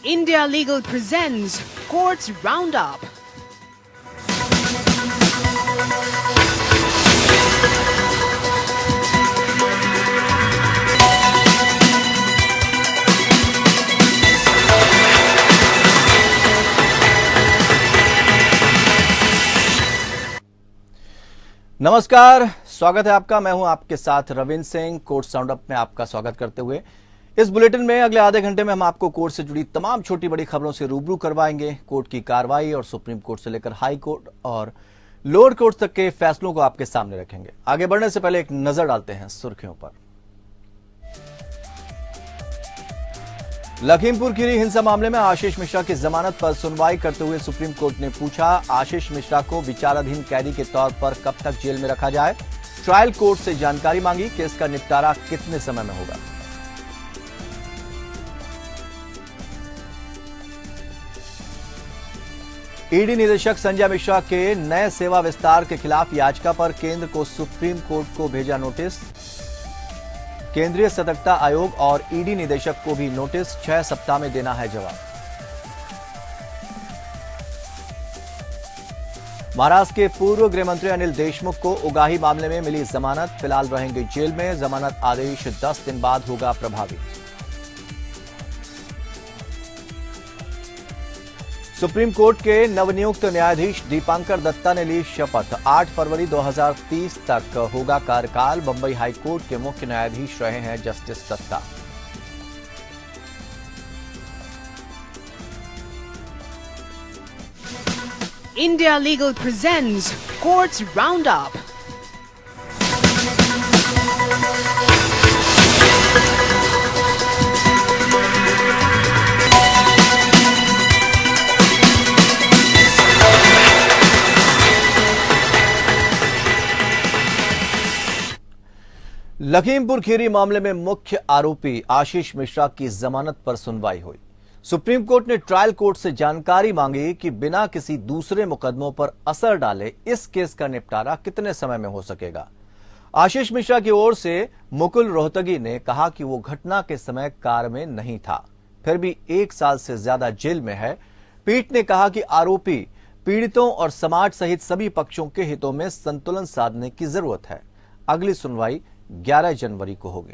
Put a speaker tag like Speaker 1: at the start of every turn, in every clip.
Speaker 1: India Legal presents Courts Roundup.
Speaker 2: नमस्कार, स्वागत है आपका। मैं हूं आपके साथ रविंद्र सिंह। कोर्ट राउंडअप में आपका स्वागत करते हुए इस बुलेटिन में अगले आधे घंटे में हम आपको कोर्ट से जुड़ी तमाम छोटी बड़ी खबरों से रूबरू करवाएंगे। कोर्ट की कार्रवाई और सुप्रीम कोर्ट से लेकर हाई कोर्ट और लोअर कोर्ट तक के फैसलों को आपके सामने रखेंगे। आगे बढ़ने से पहले एक नजर डालते हैं सुर्खियों पर। लखीमपुर खीरी हिंसा मामले में आशीष मिश्रा की जमानत पर सुनवाई करते हुए सुप्रीम कोर्ट ने पूछा, आशीष मिश्रा को विचाराधीन कैदी के तौर पर कब तक जेल में रखा जाए। ट्रायल कोर्ट से जानकारी मांगी, केस का निपटारा कितने समय में होगा। ईडी निदेशक संजय मिश्रा के नए सेवा विस्तार के खिलाफ याचिका पर केंद्र को सुप्रीम कोर्ट को भेजा नोटिस। केंद्रीय सतर्कता आयोग और ईडी निदेशक को भी नोटिस, 6 सप्ताह में देना है जवाब। महाराष्ट्र के पूर्व गृह मंत्री अनिल देशमुख को उगाही मामले में मिली जमानत, फिलहाल रहेंगे जेल में। जमानत आदेश 10 दिन बाद होगा प्रभावी। सुप्रीम कोर्ट के नवनियुक्त न्यायाधीश दीपांकर दत्ता ने ली शपथ। 8 फरवरी 2030 तक होगा कार्यकाल। बंबई हाई कोर्ट के मुख्य न्यायाधीश रहे हैं justice Datta.
Speaker 1: India Legal presents Courts Roundup.
Speaker 2: Lakhimpur Kheri मामले में मुख्य आरोपी आशीष मिश्रा की जमानत पर सुनवाई हुई। सुप्रीम कोर्ट ने ट्रायल कोर्ट से जानकारी मांगी कि बिना किसी दूसरे मुकदमों पर असर डाले इस केस का निपटारा कितने समय में हो सकेगा। आशीष मिश्रा की ओर से मुकुल रोहतगी ने कहा कि वो घटना के समय कार में नहीं था, फिर भी 1 साल से ज्यादा जेल में है। पीठ ने कहा कि आरोपी पीड़ितों और समाज सहित सभी पक्षों के हितों में संतुलन साधने की जरूरत है। अगली सुनवाई 11 जनवरी को होगी।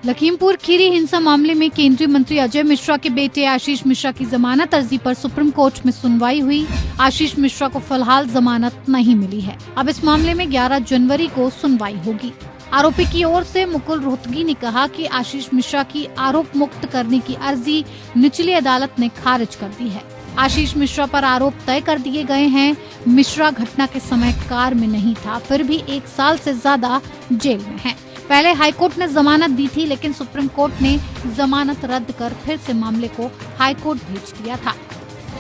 Speaker 3: लखीमपुर खीरी हिंसा मामले में केंद्रीय मंत्री अजय मिश्रा के बेटे आशीष मिश्रा की जमानत अर्जी पर सुप्रीम कोर्ट में सुनवाई हुई। आशीष मिश्रा को फिलहाल जमानत नहीं मिली है। अब इस मामले में 11 जनवरी को सुनवाई होगी। आरोपी की ओर से मुकुल रोहतगी ने कहा कि आशीष मिश्रा की आरोप मुक्त करने की अर्जी निचली अदालत ने खारिज कर दी है। आशीष मिश्रा पर आरोप तय कर दिए गए हैं। मिश्रा घटना के समय कार में नहीं था, फिर भी 1 साल से ज्यादा जेल में है। पहले हाईकोर्ट ने जमानत दी थी, लेकिन सुप्रीम कोर्ट ने जमानत रद्द कर फिर से मामले को हाईकोर्ट भेज दिया था।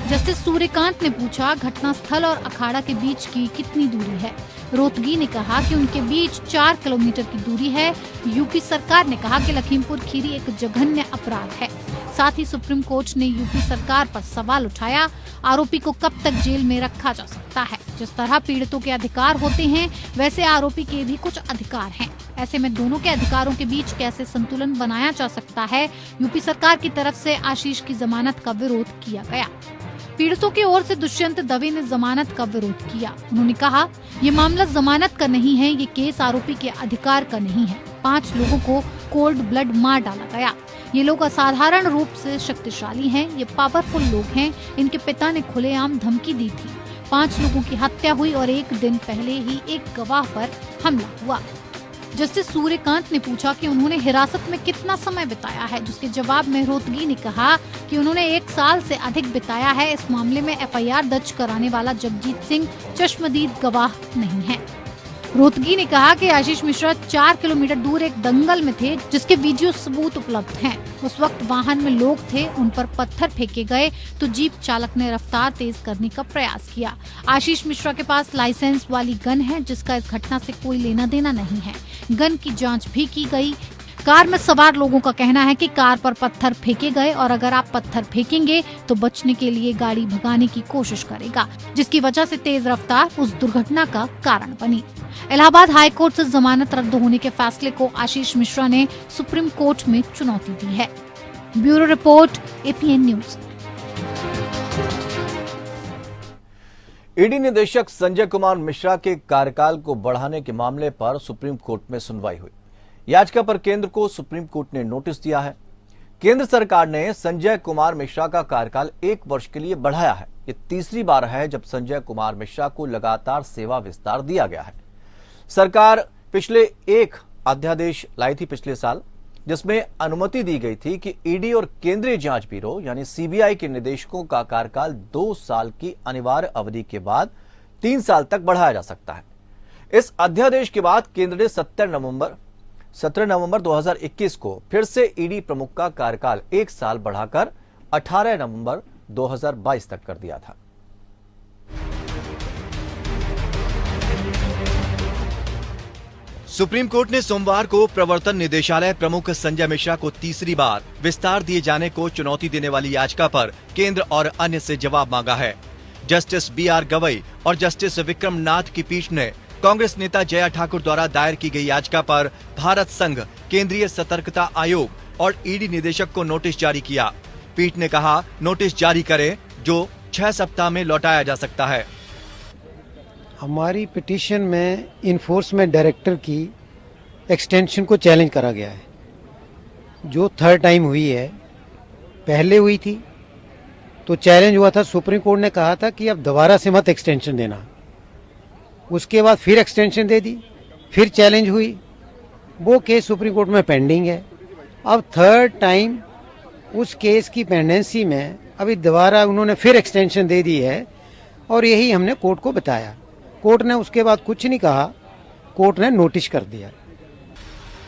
Speaker 3: जस्टिस सूर्यकांत ने पूछा, घटना स्थल और अखाड़ा के बीच की कितनी दूरी है। रोहतगी ने कहा कि उनके बीच 4 किलोमीटर की दूरी है। यूपी सरकार ने कहा कि लखीमपुर खीरी एक जघन्य अपराध है। साथ ही सुप्रीम कोर्ट ने यूपी सरकार पर सवाल उठाया, आरोपी को कब तक जेल में रखा जा सकता है। जिस तरह पीड़ितों के अधिकार होते हैं, वैसे आरोपी के भी कुछ अधिकार हैं। ऐसे में दोनों के अधिकारों के बीच कैसे संतुलन बनाया जा सकता है। यूपी सरकार की तरफ से आशीष की जमानत का विरोध किया गया। पीड़ितों की ओर से दुष्यंत दवे ने जमानत का विरोध किया। उन्होंने कहा, ये मामला जमानत का नहीं है, ये केस आरोपी के अधिकार का नहीं है। 5 लोगों को कोल्ड ब्लड मार डाला गया। ये लोग असाधारण रूप से शक्तिशाली हैं, ये पावरफुल लोग हैं। इनके पिता ने खुलेआम धमकी दी थी। 5 लोगों की हत्या हुई और 1 दिन पहले ही एक गवाह पर हमला हुआ। जस्टिस सूर्यकांत ने पूछा कि उन्होंने हिरासत में कितना समय बिताया है, जिसके जवाब में रोहतगी ने कहा कि उन्होंने 1 साल से अधिक बिताया है। इस मामले में FIR दर्ज कराने वाला जगजीत सिंह चश्मदीद गवाह नहीं है। रोहतगी ने कहा कि आशीष मिश्रा 4 किलोमीटर दूर एक दंगल में थे, जिसके वीडियो सबूत उपलब्ध हैं। उस वक्त वाहन में लोग थे, उन पर पत्थर फेंके गए तो जीप चालक ने रफ्तार तेज करने का प्रयास किया। आशीष मिश्रा के पास लाइसेंस वाली गन है, जिसका इस घटना से कोई लेना देना नहीं है। गन की जांच भी की गई। कार में सवार लोगों का कहना है कि कार पर पत्थर फेंके गए और अगर आप पत्थर फेंकेंगे तो बचने के लिए गाड़ी भगाने की कोशिश करेगा, जिसकी वजह से तेज रफ्तार उस दुर्घटना का कारण बनी। इलाहाबाद हाई कोर्ट से जमानत रद्द होने के फैसले को आशीष मिश्रा ने सुप्रीम कोर्ट में चुनौती दी है। Bureau report, APN news.
Speaker 2: ED निदेशक संजय कुमार मिश्रा के कार्यकाल को बढ़ाने के मामले पर सुप्रीम कोर्ट में सुनवाई हुई। याचिका पर केंद्र को सुप्रीम कोर्ट ने नोटिस दिया है। केंद्र सरकार ने संजय कुमार मिश्रा का कार्यकाल 1 वर्ष के लिए बढ़ाया है। ये तीसरी बार है जब संजय कुमार मिश्रा को लगातार सेवा विस्तार दिया गया है। सरकार पिछले एक अध्यादेश लाई थी पिछले साल, जिसमें अनुमति दी गई थी कि ईडी और केंद्रीय जांच ब्यूरो यानी सीबीआई के निदेशकों का कार्यकाल 2 साल की अनिवार्य अवधि के बाद 3 साल तक बढ़ाया जा सकता है। इस अध्यादेश के बाद केंद्र ने 17 नवंबर 2021 को फिर से ईडी प्रमुख का कार्यकाल 1 साल बढ़ाकर 18 नवंबर 2022 तक कर दिया था। सुप्रीम कोर्ट ने सोमवार को प्रवर्तन निदेशालय प्रमुख संजय मिश्रा को तीसरी बार विस्तार दिए जाने को चुनौती देने वाली याचिका पर केंद्र और अन्य से जवाब मांगा है। जस्टिस BR गवई और जस्टिस विक्रम नाथ की पीठ ने कांग्रेस नेता जया ठाकुर द्वारा दायर की गई याचिका पर भारत संघ, केंद्रीय सतर्कता आयोग और ईडी निदेशक को नोटिस जारी किया। पीठ ने कहा, नोटिस जारी करें जो 6 सप्ताह में लौटाया जा सकता है।
Speaker 4: हमारी पिटीशन में इन्फोर्समेंट डायरेक्टर की एक्सटेंशन को चैलेंज करा गया है, जो 3rd टाइम हुई है। पहले हुई थी तो चैलेंज हुआ था, सुप्रीम कोर्ट ने कहा था कि अब दोबारा से मत एक्सटेंशन देना। उसके बाद फिर एक्सटेंशन दे दी, फिर चैलेंज हुई, वो केस सुप्रीम कोर्ट में पेंडिंग है। अब 3rd टाइम उस केस की पेंडेंसी में अभी दोबारा उन्होंने फिर एक्सटेंशन दे दी है और यही हमने कोर्ट को बताया। कोर्ट ने उसके बाद कुछ नहीं कहा, कोर्ट ने नोटिस कर दिया।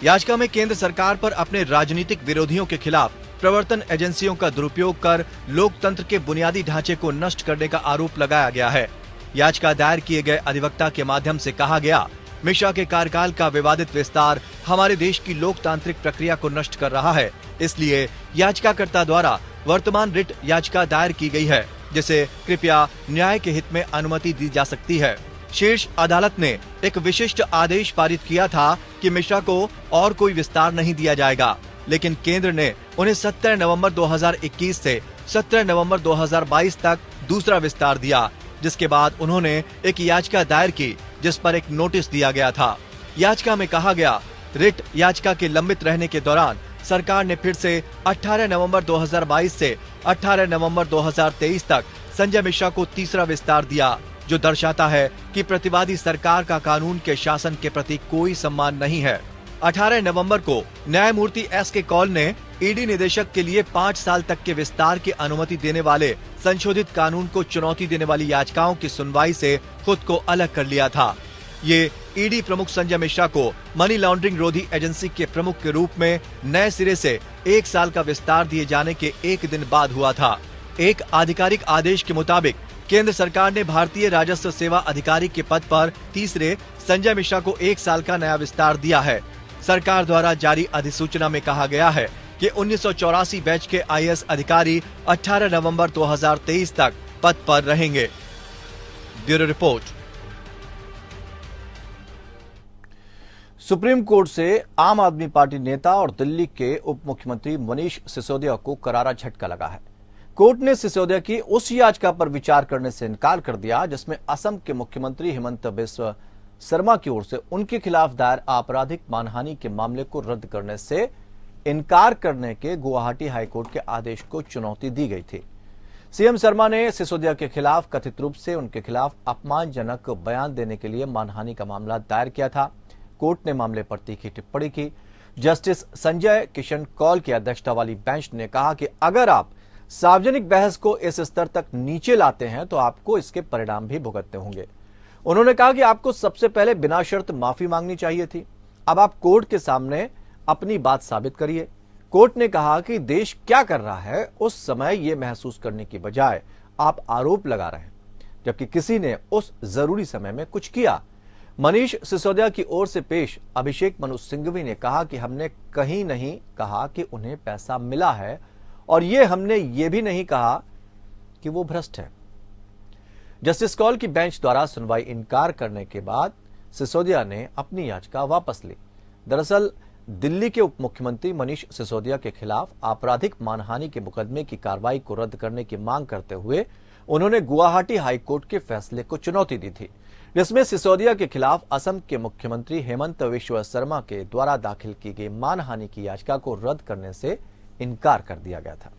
Speaker 2: याचिका में केंद्र सरकार पर अपने राजनीतिक विरोधियों के खिलाफ प्रवर्तन एजेंसियों का दुरुपयोग कर लोकतंत्र के बुनियादी ढांचे को नष्ट करने का आरोप लगाया गया है। याचिका दायर किए गए अधिवक्ता के माध्यम से कहा गया, मिश्रा के कार्यकाल का विवादित विस्तार हमारे देश की लोकतांत्रिक प्रक्रिया को नष्ट कर रहा है। इसलिए याचिकाकर्ता द्वारा वर्तमान रिट याचिका दायर की गई है, जिसे कृपया न्याय के हित में अनुमति दी जा सकती है। शीर्ष अदालत ने एक विशिष्ट आदेश पारित किया था कि मिश्रा को और कोई विस्तार नहीं दिया जाएगा, लेकिन केंद्र ने उन्हें 17 नवंबर 2021 से 17 नवंबर 2022 तक दूसरा विस्तार दिया, जिसके बाद उन्होंने एक याचिका दायर की जिस पर एक नोटिस दिया गया था। याचिका में कहा गया, रिट याचिका के लंबित रहने के दौरान सरकार ने फिर से 18 नवंबर 2022 से 18 नवंबर 2023 तक संजय मिश्रा को तीसरा विस्तार दिया, जो दर्शाता है कि प्रतिवादी सरकार का कानून के शासन के प्रति कोई सम्मान नहीं है। 18 नवंबर को न्यायमूर्ति SK कौल ने ईडी निदेशक के लिए 5 साल तक के विस्तार की अनुमति देने वाले संशोधित कानून को चुनौती देने वाली याचिकाओं की सुनवाई से खुद को अलग कर लिया था। ये ईडी प्रमुख संजय मिश्रा को मनी लॉन्ड्रिंग रोधी एजेंसी के प्रमुख के रूप में नए सिरे से 1 साल का विस्तार दिए जाने के 1 दिन बाद हुआ था। एक आधिकारिक आदेश के मुताबिक केंद्र सरकार ने भारतीय राजस्व सेवा अधिकारी के पद पर तीसरे संजय मिश्रा को 1 साल का नया विस्तार दिया है। सरकार द्वारा जारी अधिसूचना में कहा गया है कि 1984 बैच के IAS अधिकारी 18 नवंबर 2023 तक पद पर रहेंगे। Bureau report. सुप्रीम कोर्ट से आम आदमी पार्टी नेता और दिल्ली के उप मुख्यमंत्री मनीष सिसोदिया को करारा झटका लगा है। कोर्ट ने सिसोदिया की उस याचिका पर विचार करने से इनकार कर दिया जिसमें असम के मुख्यमंत्री हिमंत बिस्वा शर्मा की ओर से उनके खिलाफ दायर आपराधिक मानहानि के मामले को रद्द करने से इनकार करने के गुवाहाटी हाईकोर्ट के आदेश को चुनौती दी गई थी। सीएम शर्मा ने सिसोदिया के खिलाफ कथित रूप से उनके खिलाफ अपमानजनक बयान देने के लिए मानहानि का मामला दायर किया था। कोर्ट ने मामले पर तीखी टिप्पणी की। जस्टिस संजय किशन कौल की अध्यक्षता वाली बेंच ने कहा कि अगर आप सार्वजनिक बहस को इस स्तर तक नीचे लाते हैं तो आपको इसके परिणाम भी भुगतने होंगे। उन्होंने कहा कि आपको सबसे पहले बिना शर्त माफी मांगनी चाहिए थी। अब आप कोर्ट के सामने अपनी बात साबित करिए। कोर्ट ने कहा कि देश क्या कर रहा है उस समय यह महसूस करने की बजाय आप आरोप लगा रहे हैं, जबकि किसी ने उस जरूरी समय में कुछ किया। मनीष सिसोदिया की ओर से पेश अभिषेक मनु सिंघवी ने कहा कि हमने कहीं नहीं कहा कि उन्हें पैसा मिला है और ये हमने ये भी नहीं कहा कि वो भ्रष्ट है। जस्टिस कौल की बेंच द्वारा सुनवाई इनकार करने के बाद सिसोदिया ने अपनी याचिका वापस ली। दरअसल दिल्ली के उप मुख्यमंत्री मनीष सिसोदिया के खिलाफ आपराधिक मानहानि के मुकदमे की कार्रवाई को रद्द करने की मांग करते हुए उन्होंने गुवाहाटी हाईकोर्ट के फैसले को चुनौती दी थी, जिसमें सिसोदिया के खिलाफ असम के मुख्यमंत्री हेमंत बिश्वा शर्मा के द्वारा दाखिल की गई मानहानि की याचिका को रद्द करने से इनकार कर दिया गया था।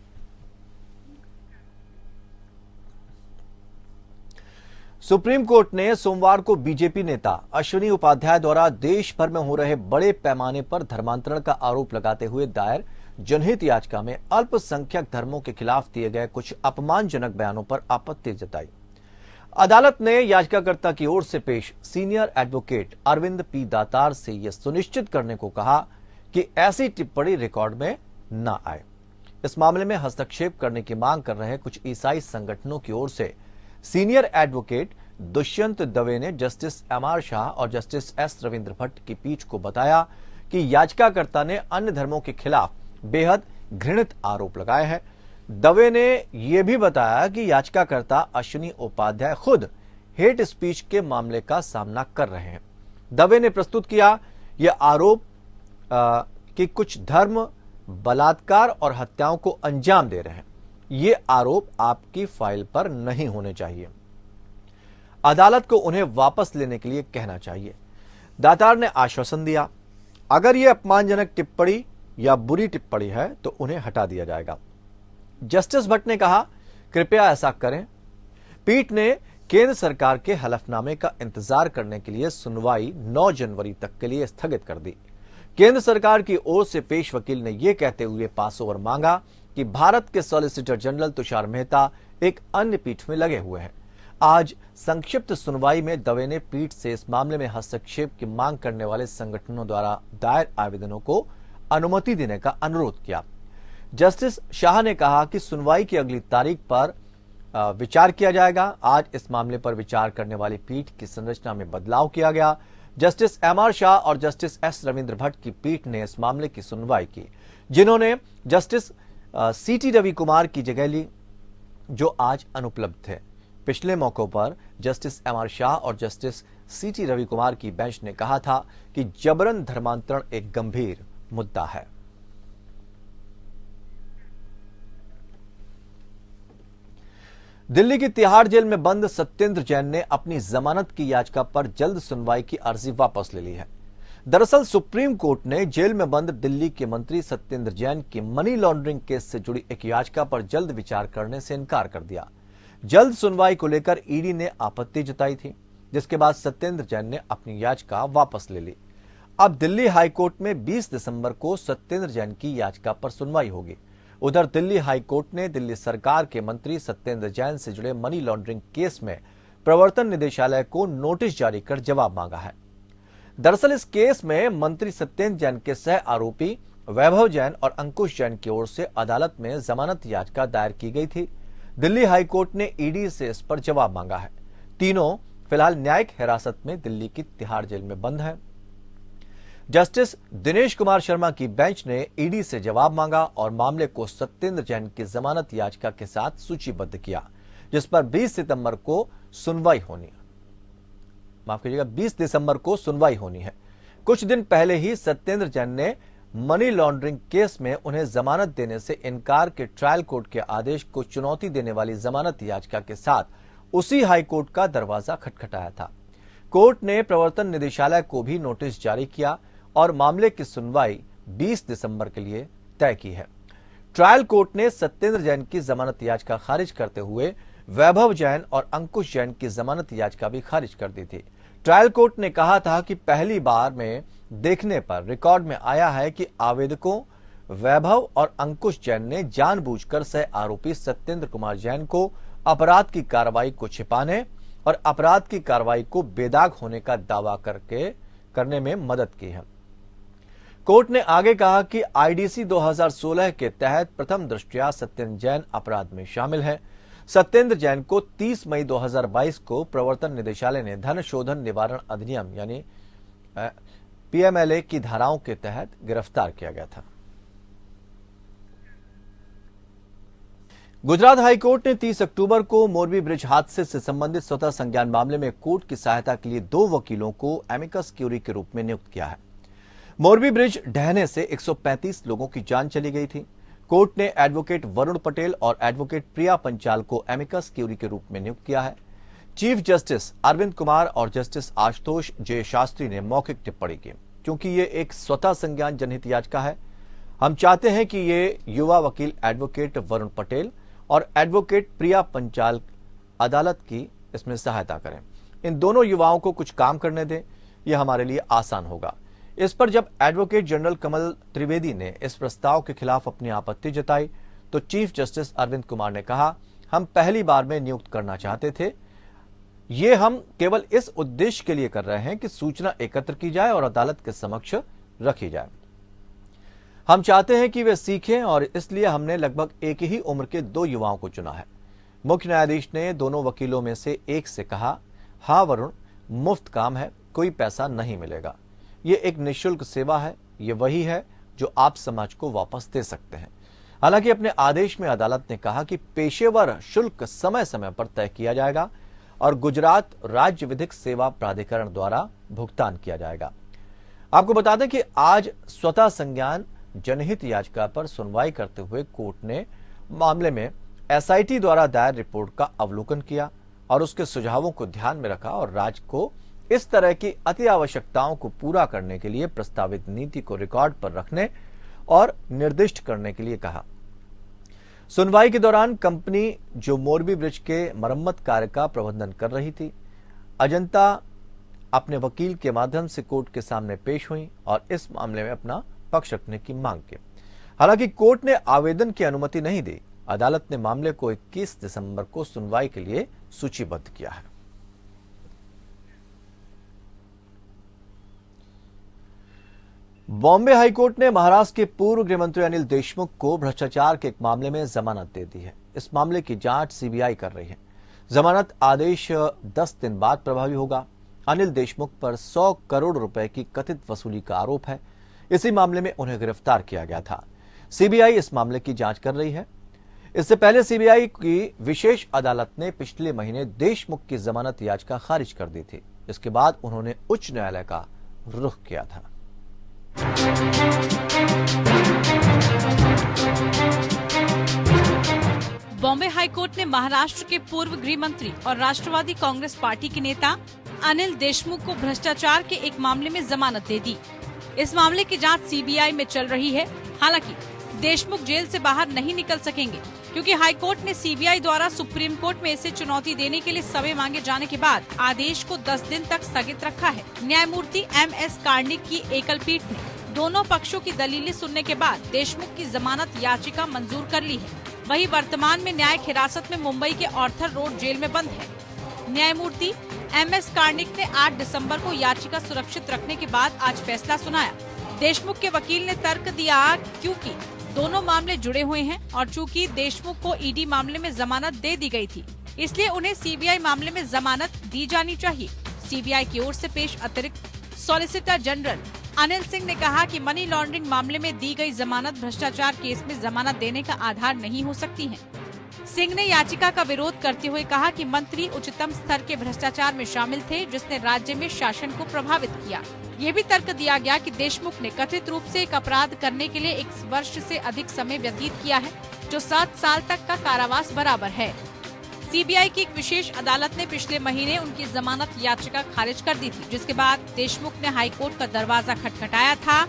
Speaker 2: सुप्रीम कोर्ट ने सोमवार को बीजेपी नेता अश्विनी उपाध्याय द्वारा देश भर में हो रहे बड़े पैमाने पर धर्मांतरण का आरोप लगाते हुए दायर जनहित याचिका में अल्पसंख्यक धर्मों के खिलाफ दिए गए कुछ अपमानजनक बयानों पर आपत्ति जताई। अदालत ने याचिकाकर्ता की ओर से पेश सीनियर एडवोकेट अरविंद पी दातार से यह सुनिश्चित करने को कहा कि ऐसी टिप्पणी रिकॉर्ड में न आए। इस मामले में हस्तक्षेप करने की मांग कर रहे कुछ ईसाई संगठनों की ओर से सीनियर एडवोकेट दुष्यंत दवे ने जस्टिस एमआर शाह और जस्टिस एस रविंद्र भट्ट की पीठ को बताया कि याचिकाकर्ता ने अन्य धर्मों के खिलाफ बेहद घृणित आरोप लगाए हैं। दवे ने यह भी बताया कि याचिकाकर्ता अश्विनी उपाध्याय खुद हेट स्पीच के मामले का सामना कर रहे हैं। दवे ने प्रस्तुत किया यह आरोप कि कुछ धर्म बलात्कार और हत्याओं को अंजाम दे रहे हैं। ये आरोप आपकी फाइल पर नहीं होने चाहिए। अदालत को उन्हें वापस लेने के लिए कहना चाहिए। दातार ने आश्वासन दिया, अगर यह अपमानजनक टिप्पणी या बुरी टिप्पणी है तो उन्हें हटा दिया जाएगा। जस्टिस भट्ट ने कहा, कृपया ऐसा करें। पीठ ने केंद्र सरकार के हलफनामे का इंतजार करने के लिए सुनवाई 9 जनवरी तक के लिए स्थगित कर दी। केंद्र सरकार की ओर से पेश वकील ने यह कहते हुए पास ओवर मांगा कि भारत के सॉलिसिटर जनरल तुषार मेहता एक अन्य पीठ में लगे हुए हैं। आज संक्षिप्त सुनवाई में दवे ने पीठ से इस मामले में हस्तक्षेप की मांग करने वाले संगठनों द्वारा दायर आवेदनों को अनुमति देने का अनुरोध किया। जस्टिस शाह ने कहा कि सुनवाई की अगली तारीख पर विचार किया जाएगा। आज इस मामले पर विचार करने वाली पीठ की संरचना में बदलाव किया गया। जस्टिस एमआर शाह और जस्टिस एस रविंद्र भट्ट की पीठ ने इस मामले की सुनवाई की, जिन्होंने जस्टिस सीटी रवि कुमार की जगह ली, जो आज अनुपलब्ध थे। पिछले मौकों पर जस्टिस एमआर शाह और जस्टिस सीटी रवि कुमार की बेंच ने कहा था कि जबरन धर्मांतरण एक गंभीर मुद्दा है। दिल्ली की तिहाड़ जेल में बंद सत्येंद्र जैन ने अपनी जमानत की याचिका पर जल्द सुनवाई की अर्जी वापस ले ली है। दरअसल सुप्रीम कोर्ट ने जेल में बंद दिल्ली के मंत्री सत्येंद्र जैन की मनी लॉन्ड्रिंग केस से जुड़ी एक याचिका पर जल्द विचार करने से इनकार कर दिया। जल्द सुनवाई को लेकर ईडी ने आपत्ति जताई थी, जिसके बाद सत्येंद्र जैन ने अपनी याचिका वापस ले ली। अब दिल्ली हाईकोर्ट में 20 दिसंबर को सत्येंद्र जैन की याचिका पर सुनवाई होगी। उधर दिल्ली हाईकोर्ट ने दिल्ली सरकार के मंत्री सत्येंद्र जैन से जुड़े मनी लॉन्ड्रिंग केस में प्रवर्तन निदेशालय को नोटिस जारी कर जवाब मांगा है। दरअसल इस केस में मंत्री सत्येंद्र जैन के सह आरोपी वैभव जैन और अंकुश जैन की ओर से अदालत में जमानत याचिका दायर की गई थी। दिल्ली हाईकोर्ट ने ईडी से इस पर जवाब मांगा है। तीनों फिलहाल न्यायिक हिरासत में दिल्ली की तिहाड़ जेल में बंद हैं। जस्टिस दिनेश कुमार शर्मा की बेंच ने ईडी से जवाब मांगा और मामले को सत्येंद्र जैन की जमानत याचिका के साथ सूचीबद्ध किया, जिस पर 20 सितंबर को सुनवाई होनी है। माफ कीजिएगा, 20 दिसंबर को सुनवाई होनी है। कुछ दिन पहले ही सत्येंद्र जैन ने मनी लॉन्ड्रिंग केस में उन्हें जमानत देने से इनकार के ट्रायल कोर्ट के आदेश को चुनौती देने वाली जमानत याचिका के साथ उसी हाईकोर्ट का दरवाजा खटखटाया था। कोर्ट ने प्रवर्तन निदेशालय को भी नोटिस जारी किया और मामले की सुनवाई 20 दिसंबर के लिए तय की है। ट्रायल कोर्ट ने सत्येंद्र जैन की जमानत याचिका खारिज करते हुए वैभव जैन और अंकुश जैन की जमानत याचिका भी खारिज कर दी थी। ट्रायल कोर्ट ने कहा था कि पहली बार में देखने पर रिकॉर्ड में आया है कि आवेदकों वैभव और अंकुश जैन ने जानबूझकर सह आरोपी सत्येंद्र कुमार जैन को अपराध की कार्रवाई को छिपाने और अपराध की कार्रवाई को बेदाग होने का दावा करने में मदद की है। कोर्ट ने आगे कहा कि आईडीसी 2016 के तहत प्रथम दृष्टया सत्येंद्र जैन अपराध में शामिल है। सत्येंद्र जैन को 30 मई 2022 को प्रवर्तन निदेशालय ने धन शोधन निवारण अधिनियम यानी पीएमएलए की धाराओं के तहत गिरफ्तार किया गया था। गुजरात हाईकोर्ट ने 30 अक्टूबर को मोरबी ब्रिज हादसे से संबंधित स्वतः संज्ञान मामले में कोर्ट की सहायता के लिए 2 वकीलों को एमिकस क्यूरी के रूप में नियुक्त किया है। मोरबी ब्रिज ढहने से 135 लोगों की जान चली गई थी। कोर्ट ने एडवोकेट वरुण पटेल और एडवोकेट प्रिया पंचाल को एमिकस क्यूरी के रूप में नियुक्त किया है। चीफ जस्टिस अरविंद कुमार और जस्टिस आशुतोष जे शास्त्री ने मौखिक टिप्पणी की। क्योंकि ये एक स्वतः संज्ञान जनहित याचिका है, हम चाहते हैं कि ये युवा वकील एडवोकेट वरुण पटेल और एडवोकेट प्रिया पंचाल अदालत की इसमें सहायता करें। इन दोनों युवाओं को कुछ काम करने दें, यह हमारे लिए आसान होगा। इस पर जब एडवोकेट जनरल कमल त्रिवेदी ने इस प्रस्ताव के खिलाफ अपनी आपत्ति जताई तो चीफ जस्टिस अरविंद कुमार ने कहा, हम पहली बार में नियुक्त करना चाहते थे, ये हम केवल इस उद्देश्य के लिए कर रहे हैं कि सूचना एकत्र की जाए और अदालत के समक्ष रखी जाए। हम चाहते हैं कि वे सीखें और इसलिए हमने लगभग एक ही उम्र के 2 युवाओं को चुना है। मुख्य न्यायाधीश ने दोनों वकीलों में से एक से कहा, हाँ वरुण, मुफ्त काम है, कोई पैसा नहीं मिलेगा, ये एक निःशुल्क सेवा है, ये वही है जो आप समाज को वापस दे सकते हैं। हालांकि अपने आदेश में अदालत ने कहा कि पेशेवर शुल्क समय समय पर तय किया जाएगा और गुजरात राज्य विधिक सेवा प्राधिकरण द्वारा भुगतान किया जाएगा। आपको बता दें कि आज स्वतः संज्ञान जनहित याचिका पर सुनवाई करते हुए कोर्ट ने मामले में एसआईटी द्वारा दायर रिपोर्ट का अवलोकन किया और उसके सुझावों को ध्यान में रखा और राज्य को इस तरह की अति आवश्यकताओं को पूरा करने के लिए प्रस्तावित नीति को रिकॉर्ड पर रखने और निर्दिष्ट करने के लिए कहा। सुनवाई के दौरान कंपनी जो मोरबी ब्रिज के मरम्मत कार्य का प्रबंधन कर रही थी, अजंता, अपने वकील के माध्यम से कोर्ट के सामने पेश हुई और इस मामले में अपना पक्ष रखने की मांग की। हालांकि कोर्ट ने आवेदन की अनुमति नहीं दी। अदालत ने मामले को 21 दिसंबर को सुनवाई के लिए सूचीबद्ध किया है। बॉम्बे हाईकोर्ट ने महाराष्ट्र के पूर्व गृह मंत्री अनिल देशमुख को भ्रष्टाचार के एक मामले में जमानत दे दी है। इस मामले की जांच सीबीआई कर रही है। जमानत आदेश 10 दिन बाद प्रभावी होगा। अनिल देशमुख पर 100 करोड़ रुपए की कथित वसूली का आरोप है। इसी मामले में उन्हें गिरफ्तार किया गया था। सीबीआई इस मामले की जांच कर रही है। इससे पहले सीबीआई की विशेष अदालत ने पिछले महीने देशमुख की जमानत याचिका खारिज कर दी थी। इसके बाद उन्होंने उच्च न्यायालय का रुख किया था।
Speaker 5: बॉम्बे हाईकोर्ट ने महाराष्ट्र के पूर्व गृह मंत्री और राष्ट्रवादी कांग्रेस पार्टी के नेता अनिल देशमुख को भ्रष्टाचार के एक मामले में जमानत दे दी। इस मामले की जांच सीबीआई में चल रही है। हालांकि देशमुख जेल से बाहर नहीं निकल सकेंगे क्योंकि हाईकोर्ट ने सीबीआई द्वारा सुप्रीम कोर्ट में इसे चुनौती देने के लिए समय मांगे जाने के बाद आदेश को 10 दिन तक स्थगित रखा है। न्यायमूर्ति एम.एस. कार्णिक की एकल पीठ ने दोनों पक्षों की दलीलें सुनने के बाद देशमुख की जमानत याचिका मंजूर कर ली है। वहीं वर्तमान में न्यायिक हिरासत में मुंबई के ऑर्थर रोड जेल में बंद है। न्यायमूर्ति एम.एस. कार्णिक ने 8 दिसंबर को याचिका सुरक्षित रखने के बाद आज फैसला सुनाया। देशमुख के वकील ने तर्क दिया क्योंकि दोनों मामले जुड़े हुए हैं और चूंकि देशमुख को ईडी मामले में जमानत दे दी गई थी, इसलिए उन्हें सीबीआई मामले में जमानत दी जानी चाहिए। सीबीआई की ओर से पेश अतिरिक्त सॉलिसिटर जनरल अनिल सिंह ने कहा कि मनी लॉन्ड्रिंग मामले में दी गई जमानत भ्रष्टाचार केस में जमानत देने का आधार नहीं हो सकती है। सिंह ने याचिका का विरोध करते हुए कहा कि मंत्री उच्चतम स्तर के भ्रष्टाचार में शामिल थे जिसने राज्य में शासन को प्रभावित किया। ये भी तर्क दिया गया कि देशमुख ने कथित रूप से एक अपराध करने के लिए 1 वर्ष से अधिक समय व्यतीत किया है, जो 7 साल तक का कारावास बराबर है। सीबीआई की एक विशेष अदालत ने पिछले महीने उनकी जमानत याचिका खारिज कर दी थी, जिसके बाद देशमुख ने हाईकोर्ट का दरवाजा खटखटाया था।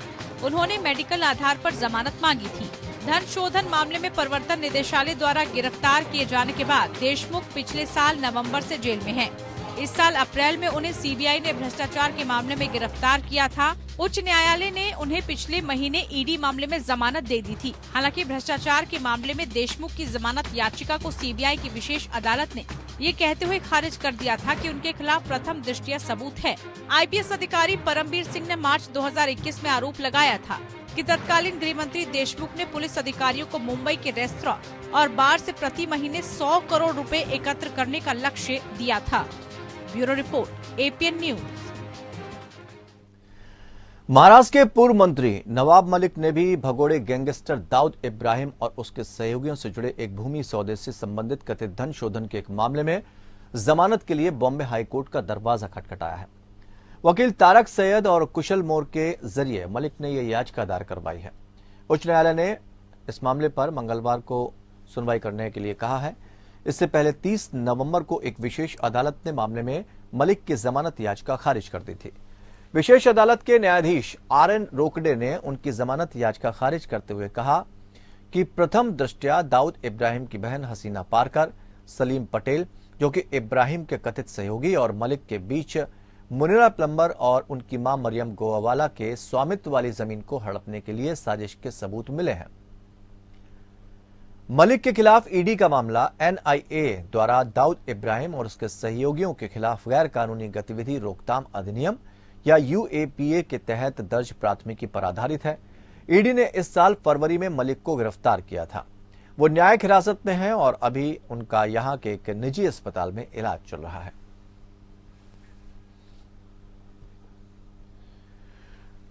Speaker 5: उन्होंने मेडिकल आधार पर जमानत मांगी थी। धन शोधन मामले में प्रवर्तन निदेशालय द्वारा गिरफ्तार किए जाने के बाद देशमुख पिछले साल नवंबर से जेल में हैं। इस साल अप्रैल में उन्हें सीबीआई ने भ्रष्टाचार के मामले में गिरफ्तार किया था। उच्च न्यायालय ने उन्हें पिछले महीने ईडी मामले में जमानत दे दी थी। हालांकि भ्रष्टाचार के मामले में देशमुख की जमानत याचिका को सीबीआई की विशेष अदालत ने ये कहते हुए खारिज कर दिया था कि उनके खिलाफ प्रथम दृष्टया सबूत है। आईपीएस अधिकारी परमबीर सिंह ने मार्च 2021 में आरोप लगाया था कि तत्कालीन गृह मंत्री देशमुख ने पुलिस अधिकारियों को मुंबई के रेस्तरां और बार से प्रति महीने 100 करोड़ रुपए एकत्र करने का लक्ष्य दिया था। Bureau report, APN news.
Speaker 2: Maharashtra के पूर्व मंत्री नवाब मलिक ने भी भगोड़े गैंगस्टर दाऊद इब्राहिम और उसके सहयोगियों से जुड़े एक भूमि सौदे से संबंधित कथित धन शोधन के एक मामले में जमानत के लिए बॉम्बे हाईकोर्ट का दरवाजा खटखटाया है। वकील तारक सैयद और कुशल मोर के जरिए मलिक ने यह याचिका दायर करवाई है। उच्च न्यायालय ने इस मामले पर मंगलवार को सुनवाई करने के लिए कहा है। इससे पहले 30 नवंबर को एक विशेष अदालत ने मामले में मलिक की जमानत याचिका खारिज कर दी थी। विशेष अदालत के न्यायाधीश आरएन रोकड़े ने उनकी जमानत याचिका खारिज करते हुए कहा कि प्रथम दृष्टया दाऊद इब्राहिम की बहन हसीना पारकर, सलीम पटेल जो कि इब्राहिम के कथित सहयोगी और मलिक के बीच मुनीरा प्लम्बर और उनकी मां मरियम गोवावाला के स्वामित्व वाली जमीन को हड़पने के लिए साजिश के सबूत मिले हैं। मलिक के खिलाफ ईडी का मामला एनआईए द्वारा दाऊद इब्राहिम और उसके सहयोगियों के खिलाफ गैर कानूनी गतिविधि रोकथाम अधिनियम या यूएपीए के तहत दर्ज प्राथमिकी पर आधारित है। ईडी ने इस साल फरवरी में मलिक को गिरफ्तार किया था। वो न्यायिक हिरासत में हैं और अभी उनका यहां के एक निजी अस्पताल में इलाज चल रहा है।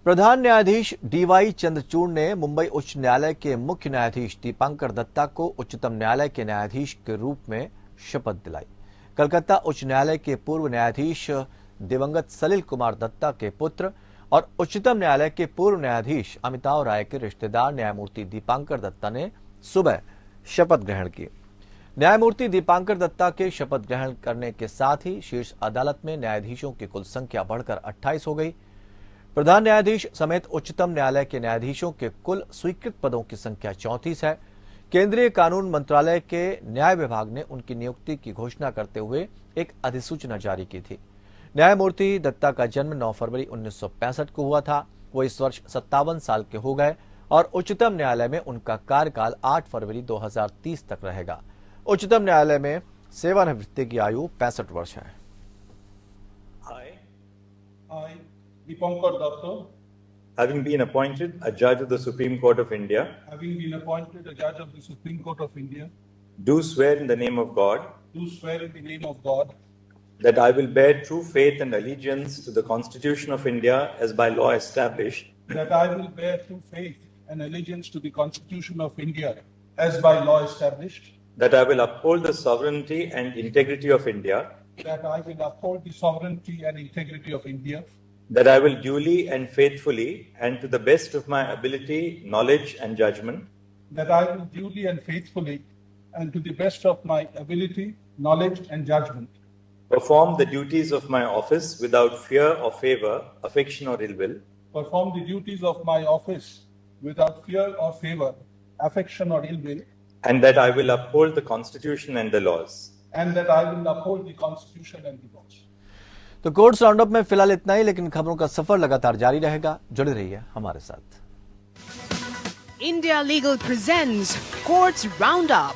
Speaker 2: प्रधान न्यायाधीश डीवाई चंद्रचूड़ ने मुंबई उच्च न्यायालय के मुख्य न्यायाधीश दीपांकर दत्ता को उच्चतम न्यायालय के न्यायाधीश के रूप में शपथ दिलाई। कलकत्ता उच्च न्यायालय के पूर्व न्यायाधीश दिवंगत सलिल कुमार दत्ता के पुत्र और उच्चतम न्यायालय के पूर्व न्यायाधीश अमिताभ राय के रिश्तेदार न्यायमूर्ति दीपांकर दत्ता ने सुबह शपथ ग्रहण की। न्यायमूर्ति दीपांकर दत्ता के शपथ ग्रहण करने के साथ ही शीर्ष अदालत में न्यायाधीशों की कुल संख्या बढ़कर 28 हो गई। प्रधान न्यायाधीश समेत उच्चतम न्यायालय के न्यायाधीशों के कुल स्वीकृत पदों की संख्या 34 है। केंद्रीय कानून मंत्रालय के न्याय विभाग ने उनकी नियुक्ति की घोषणा करते हुए एक अधिसूचना जारी की थी। न्यायमूर्ति दत्ता का जन्म 9 फरवरी 1965 को हुआ था। वो इस वर्ष 57 साल के हो गए और उच्चतम न्यायालय में उनका कार्यकाल 8 फरवरी 2030 तक रहेगा। उच्चतम न्यायालय में सेवानिवृत्ति की आयु 65 वर्ष है।
Speaker 6: I, Dipankar Datta, having been appointed a judge of the Supreme Court of India, do swear in the name of God that I will bear true faith and allegiance to the Constitution of India as by law established,
Speaker 7: that I will bear true faith and allegiance to the Constitution of India as by law established,
Speaker 6: that I will uphold the sovereignty and integrity of India,
Speaker 7: that I will uphold the sovereignty and integrity of India,
Speaker 6: that I will duly and faithfully and to the best of my ability, knowledge and judgment,
Speaker 7: that I will duly and faithfully and to the best of my ability, knowledge and judgment
Speaker 6: perform the duties of my office without fear or favor, affection or ill will,
Speaker 7: perform the duties of my office without fear or favor, affection or ill will,
Speaker 6: and that I will uphold the Constitution and the laws.
Speaker 7: and that I will uphold the Constitution and the laws.
Speaker 2: तो courts roundup में फिलहाल इतना ही, लेकिन खबरों का सफर लगातार जारी रहेगा। जुड़े रहिए हमारे साथ।
Speaker 1: India Legal presents Courts Roundup.